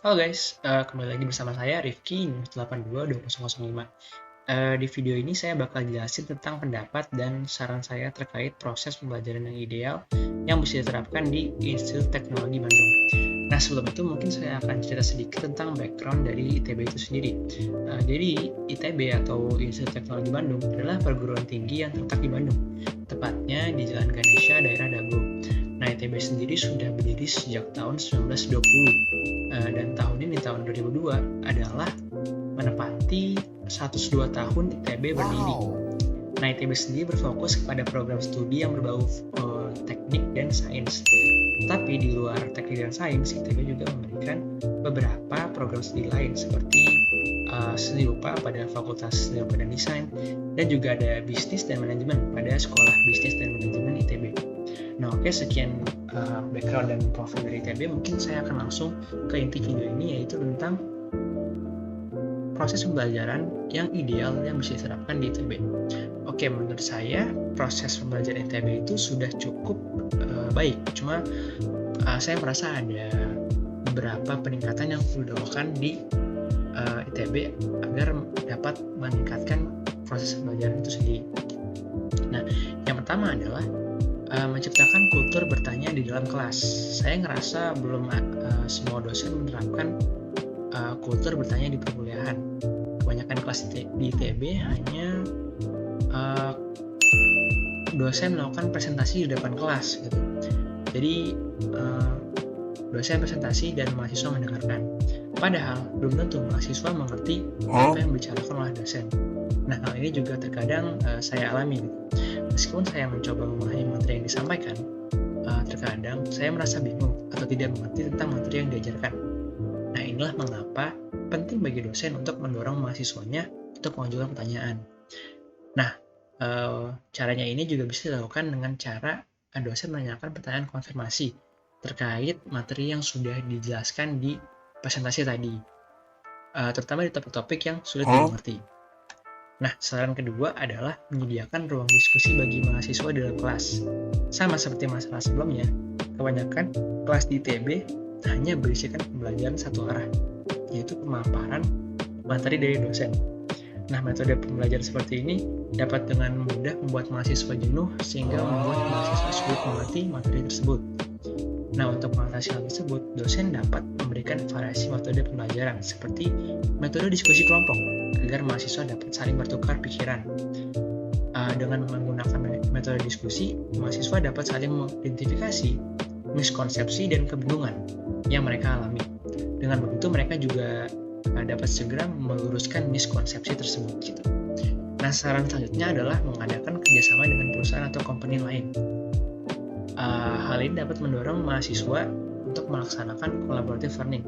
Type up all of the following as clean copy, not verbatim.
Halo guys, kembali lagi bersama saya Rifki 822005. Di video ini saya bakal jelasin tentang pendapat dan saran saya terkait proses pembelajaran yang ideal yang bisa diterapkan di Institut Teknologi Bandung. Nah, sebelum itu mungkin saya akan cerita sedikit tentang background dari ITB itu sendiri. Jadi, ITB atau Institut Teknologi Bandung adalah perguruan tinggi yang terletak di Bandung, tepatnya di Jalan Ganesha, daerah Dago. Nah, ITB sendiri sudah berdiri sejak tahun 1920, dan tahun ini, tahun 2002, adalah menepati 102 tahun ITB berdiri. Nah, ITB sendiri berfokus kepada program studi yang berbau teknik dan sains. Tapi di luar teknik dan sains, ITB juga memberikan beberapa program studi lain seperti seni rupa pada Fakultas Seni Rupa dan Desain, dan juga ada bisnis dan manajemen pada Sekolah Bisnis dan Manajemen ITB. Nah, oke, sekian background dan profil dari ITB. Mungkin saya akan langsung ke inti video ini, yaitu tentang proses pembelajaran yang ideal yang bisa diterapkan di ITB. Oke, menurut saya proses pembelajaran ITB itu sudah cukup baik. Cuma saya merasa ada beberapa peningkatan yang perlu dilakukan di ITB agar dapat meningkatkan proses pembelajaran itu sendiri. Nah, yang pertama adalah menciptakan kultur bertanya di dalam kelas. Saya ngerasa belum semua dosen menerapkan kultur bertanya di perkuliahan. Kebanyakan kelas di ITB hanya dosen melakukan presentasi di depan kelas gitu. Jadi dosen presentasi dan mahasiswa mendengarkan. Padahal belum tentu mahasiswa mengerti apa yang dibicarakan oleh dosen. Nah, hal ini juga terkadang saya alami. Meskipun saya mencoba memahami materi yang disampaikan, terkadang saya merasa bingung atau tidak mengerti tentang materi yang diajarkan. Nah, inilah mengapa penting bagi dosen untuk mendorong mahasiswanya untuk mengajukan pertanyaan. Nah, caranya ini juga bisa dilakukan dengan cara dosen menanyakan pertanyaan konfirmasi terkait materi yang sudah dijelaskan di presentasi tadi, terutama di topik-topik yang sulit dimengerti. Nah, saran kedua adalah menyediakan ruang diskusi bagi mahasiswa di dalam kelas. Sama seperti masalah sebelumnya, kebanyakan kelas di ITB hanya berisikan pembelajaran satu arah, yaitu pemaparan materi dari dosen. Nah, metode pembelajaran seperti ini dapat dengan mudah membuat mahasiswa jenuh sehingga membuat mahasiswa sulit mengerti materi tersebut. Nah, untuk mengatasi hal tersebut, dosen dapat memberikan variasi metode pembelajaran seperti metode diskusi kelompok agar mahasiswa dapat saling bertukar pikiran. Dengan menggunakan metode diskusi, mahasiswa dapat saling mengidentifikasi miskonsepsi dan kebingungan yang mereka alami. Dengan begitu, mereka juga dapat segera meluruskan miskonsepsi tersebut. Gitu. Nah, saran selanjutnya adalah mengadakan kerjasama dengan perusahaan atau company lain. Hal ini dapat mendorong mahasiswa untuk melaksanakan collaborative learning.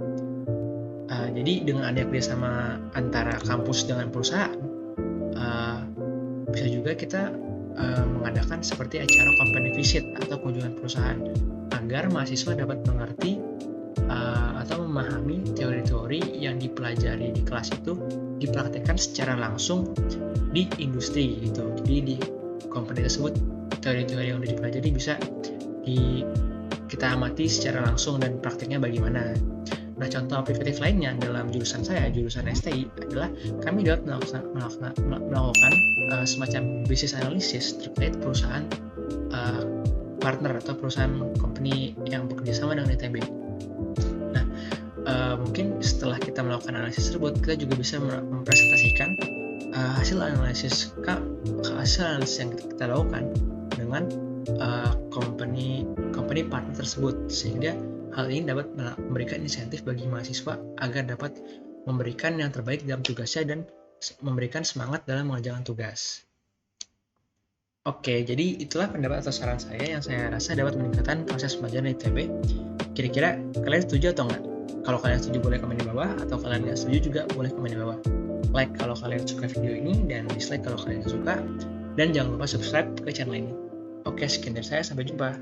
Jadi dengan adanya kerjasama antara kampus dengan perusahaan, bisa juga kita mengadakan seperti acara company visit atau kunjungan perusahaan agar mahasiswa dapat mengerti atau memahami teori-teori yang dipelajari di kelas itu dipraktikkan secara langsung di industri gitu. Jadi di company tersebut teori-teori yang dipelajari bisa kita amati secara langsung dan praktiknya bagaimana. Nah, contoh aplikatif lainnya dalam jurusan saya, jurusan STI, adalah kami dapat melakukan semacam business analysis terkait perusahaan partner atau perusahaan company yang bekerja sama dengan ITB. Nah, mungkin setelah kita melakukan analisis tersebut, kita juga bisa mempresentasikan hasil analisis yang kita lakukan dengan company partner tersebut, sehingga hal ini dapat memberikan insentif bagi mahasiswa agar dapat memberikan yang terbaik dalam tugasnya dan memberikan semangat dalam mengerjakan tugas. Oke, jadi itulah pendapat atau saran saya yang saya rasa dapat meningkatkan proses pembelajaran di ITB. Kira-kira kalian setuju atau enggak? Kalau kalian setuju boleh komen di bawah, atau kalian nggak setuju juga boleh komen di bawah. Like kalau kalian suka video ini, dan dislike kalau kalian suka. Dan jangan lupa subscribe ke channel ini. Oke, sekian dari saya. Sampai jumpa.